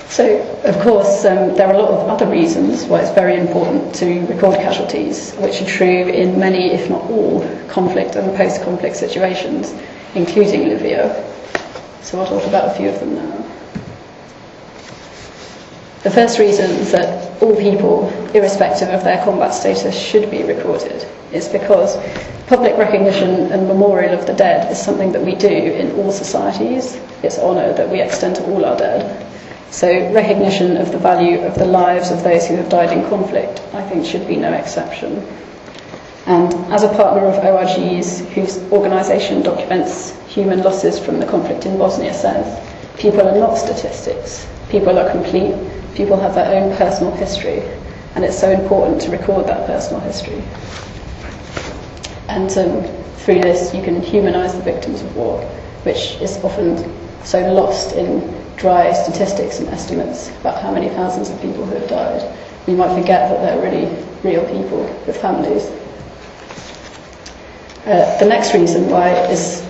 So, of course, there are a lot of other reasons why it's very important to record casualties, which are true in many, if not all, conflict and post-conflict situations, including Libya. So I'll talk about a few of them now. The first reason is that all people, irrespective of their combat status, should be recorded is because public recognition and memorial of the dead is something that we do in all societies. It's honour that we extend to all our dead. So recognition of the value of the lives of those who have died in conflict, I think, should be no exception. And as a partner of ORG's, whose organisation documents human losses from the conflict in Bosnia, says, people are not statistics. People are complete. People have their own personal history. And it's so important to record that personal history. And through this, you can humanise the victims of war, which is often so lost in dry statistics and estimates about how many thousands of people who have died. We might forget that they're really real people with families. The next reason why is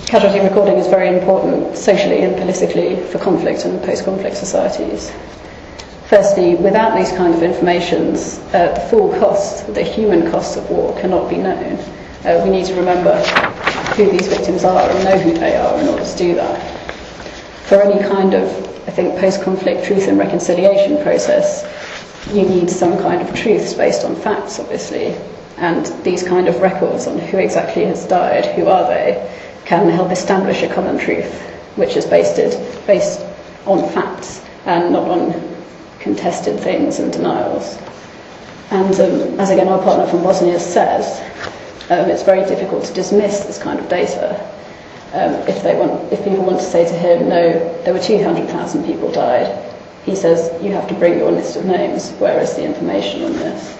casualty recording is very important socially and politically for conflict and post-conflict societies. Firstly, without these kind of informations, the full cost, the human cost of war cannot be known. We need to remember who these victims are and know who they are in order to do that. For any kind of, I think, post-conflict truth and reconciliation process, you need some kind of truths based on facts, obviously. And these kind of records on who exactly has died, who are they, can help establish a common truth, which is based on facts and not on contested things and denials. And as again our partner from Bosnia says, it's very difficult to dismiss this kind of data. If people want to say to him, no, there were 200,000 people died, he says, you have to bring your list of names, where is the information on this?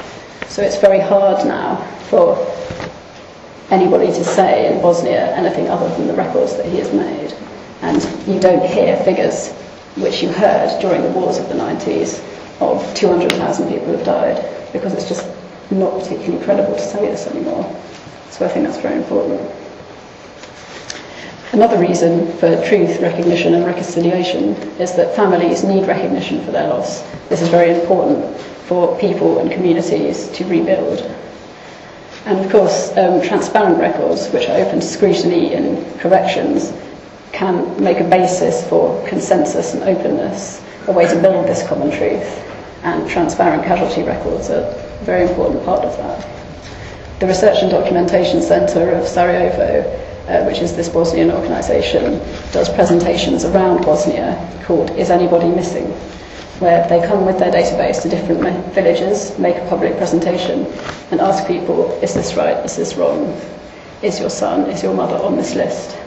So it's very hard now for anybody to say in Bosnia anything other than the records that he has made. And you don't hear figures which you heard during the wars of the 90s of 200,000 people have died, because it's just not particularly credible to say this anymore. So I think that's very important. Another reason for truth, recognition and reconciliation is that families need recognition for their loss. This is very important for people and communities to rebuild. And of course, transparent records, which are open to scrutiny in corrections, can make a basis for consensus and openness, a way to build this common truth. And transparent casualty records are a very important part of that. The Research and Documentation Centre of Sarajevo, which is this Bosnian organisation, does presentations around Bosnia called Is Anybody Missing?, where they come with their database to different villages, make a public presentation and ask people, is this right, is this wrong, is your son, is your mother on this list?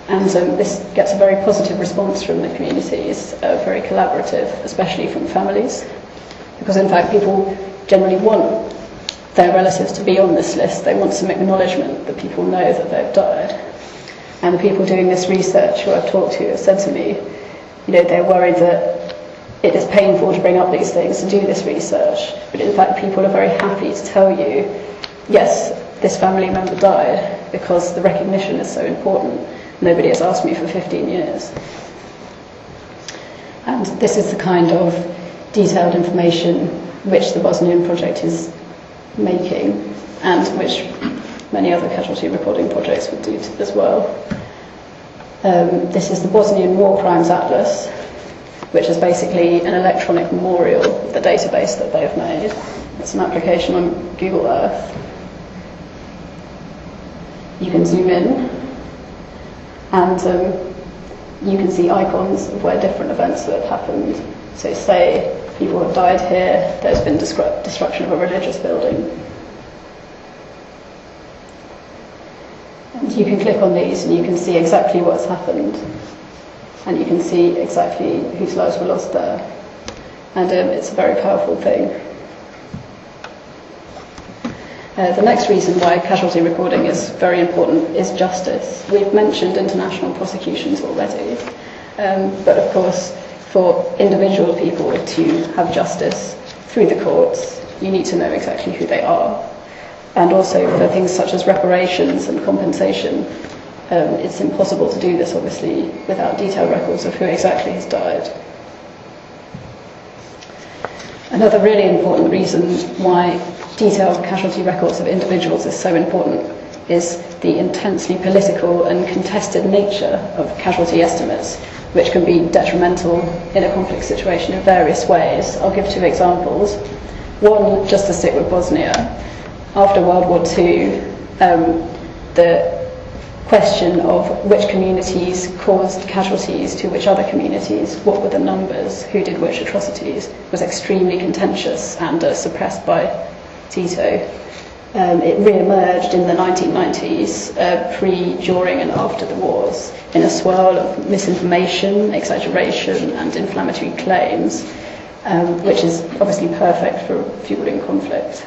And this gets a very positive response from the communities, very collaborative, especially from families, because in fact people generally want their relatives to be on this list. They want some acknowledgement that people know that they've died. And the people doing this research who I've talked to have said to me, they're worried that it is painful to bring up these things, to do this research, but in fact people are very happy to tell you, yes, this family member died, because the recognition is so important. Nobody has asked me for 15 years. And this is the kind of detailed information which the Bosnian project is making, and which many other casualty recording projects would do as well. This is the Bosnian War Crimes Atlas, which is basically an electronic memorial of the database that they have made. It's an application on Google Earth. You can zoom in, and you can see icons of where different events have happened. So say people have died here, there's been destruction of a religious building. And you can click on these and you can see exactly what's happened. And you can see exactly whose lives were lost there. And it's a very powerful thing. The next reason why casualty recording is very important is justice. We've mentioned international prosecutions already, but of course for individual people to have justice through the courts, you need to know exactly who they are. And also for things such as reparations and compensation, it's impossible to do this obviously without detailed records of who exactly has died. Another really important reason why detailed casualty records of individuals is so important is the intensely political and contested nature of casualty estimates, which can be detrimental in a conflict situation in various ways. I'll give 2 examples. One, just to stick with Bosnia, after World War II, the question of which communities caused casualties to which other communities, what were the numbers, who did which atrocities, was extremely contentious and suppressed by Tito. It re-emerged in the 1990s, pre, during and after the wars, in a swirl of misinformation, exaggeration and inflammatory claims, which is obviously perfect for fueling conflict.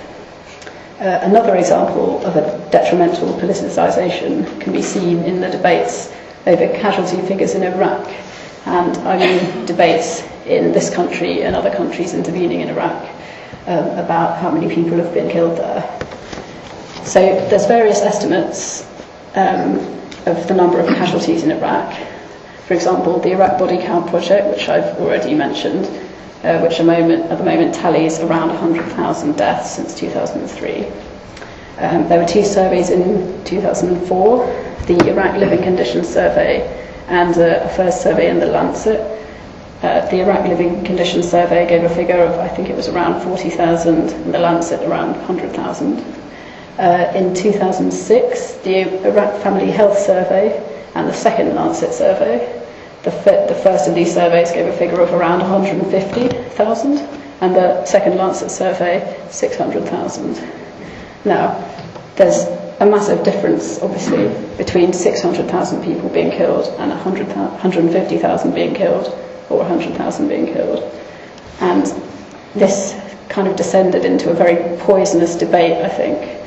Another example of a detrimental politicisation can be seen in the debates over casualty figures in Iraq, and I mean debates in this country and other countries intervening in Iraq about how many people have been killed there. So there's various estimates of the number of casualties in Iraq. For example, the Iraq Body Count Project, which I've already mentioned, which at the moment tallies around 100,000 deaths since 2003. There were 2 surveys in 2004, the Iraq Living Conditions Survey and a first survey in the Lancet. The Iraq Living Conditions Survey gave a figure of, I think it was around 40,000, and the Lancet around 100,000. In 2006, the Iraq Family Health Survey and the second Lancet survey. The first of these surveys gave a figure of around 150,000, and the second Lancet survey, 600,000. Now, there's a massive difference, obviously, between 600,000 people being killed and 150,000 being killed, or 100,000 being killed. And this kind of descended into a very poisonous debate, I think,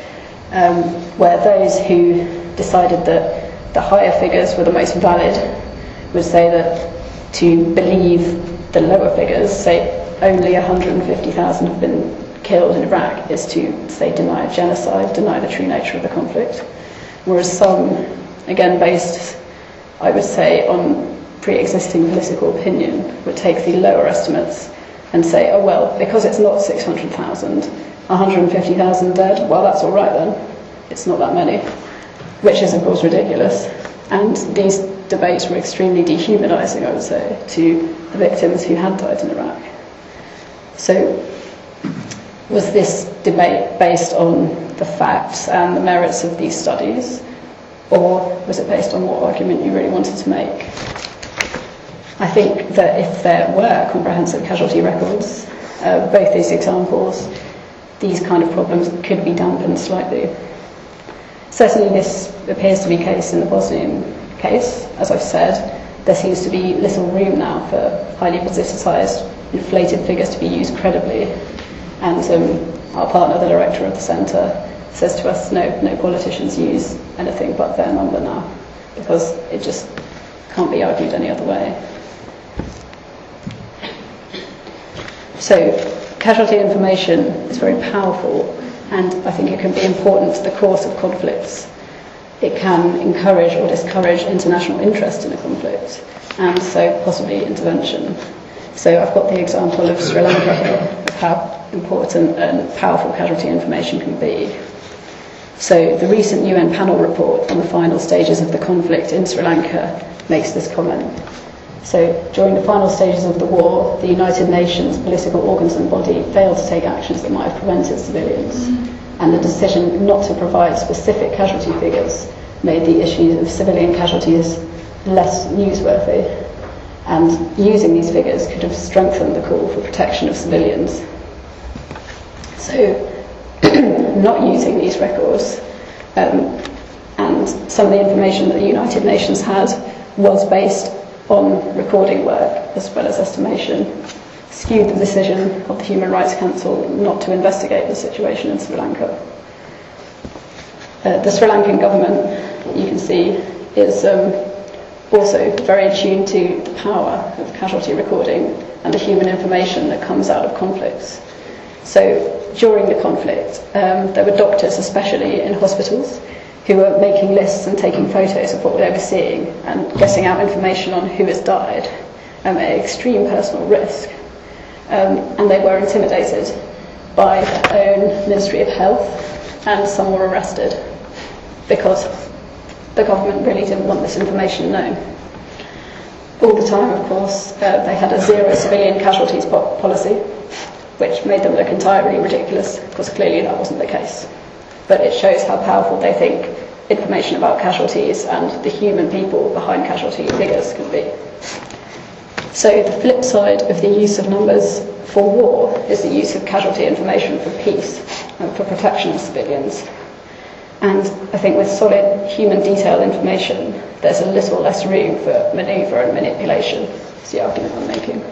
where those who decided that the higher figures were the most valid would say that to believe the lower figures, say only 150,000 have been killed in Iraq, is to, say, deny genocide, deny the true nature of the conflict. Whereas some, again based, I would say, on pre-existing political opinion, would take the lower estimates and say, oh well, because it's not 600,000, 150,000 dead, well that's all right then, it's not that many, which is of course ridiculous. And these debates were extremely dehumanising, I would say, to the victims who had died in Iraq. So, was this debate based on the facts and the merits of these studies, or was it based on what argument you really wanted to make? I think that if there were comprehensive casualty records, both these examples, these kind of problems could be dampened slightly. Certainly this appears to be the case in the Bosnian case. As I've said, there seems to be little room now for highly politicised, inflated figures to be used credibly. And our partner, the director of the centre, says to us, no politicians use anything but their number now, because it just can't be argued any other way. So, casualty information is very powerful, and I think it can be important to the course of conflicts. It can encourage or discourage international interest in a conflict, and so possibly intervention. So I've got the example of Sri Lanka here, of how important and powerful casualty information can be. So the recent UN panel report on the final stages of the conflict in Sri Lanka makes this comment. So during the final stages of the war, the United Nations political organs and body failed to take actions that might have prevented civilians. And the decision not to provide specific casualty figures made the issue of civilian casualties less newsworthy. And using these figures could have strengthened the call for protection of civilians. So not using these records and some of the information that the United Nations had was based on recording work as well as estimation, skewed the decision of the Human Rights Council not to investigate the situation in Sri Lanka. The Sri Lankan government, you can see, is also very attuned to the power of casualty recording and the human information that comes out of conflicts. So during the conflict, there were doctors, especially in hospitals, who were making lists and taking photos of what they were seeing and getting out information on who has died at extreme personal risk. and they were intimidated by their own Ministry of Health, and some were arrested because the government really didn't want this information known. All the time, of course, they had a zero civilian casualties policy, which made them look entirely ridiculous, because clearly that wasn't the case. But it shows how powerful they think information about casualties and the human people behind casualty figures can be. So the flip side of the use of numbers for war is the use of casualty information for peace and for protection of civilians. And I think with solid human detailed information, there's a little less room for manoeuvre and manipulation. That's the argument I'm making.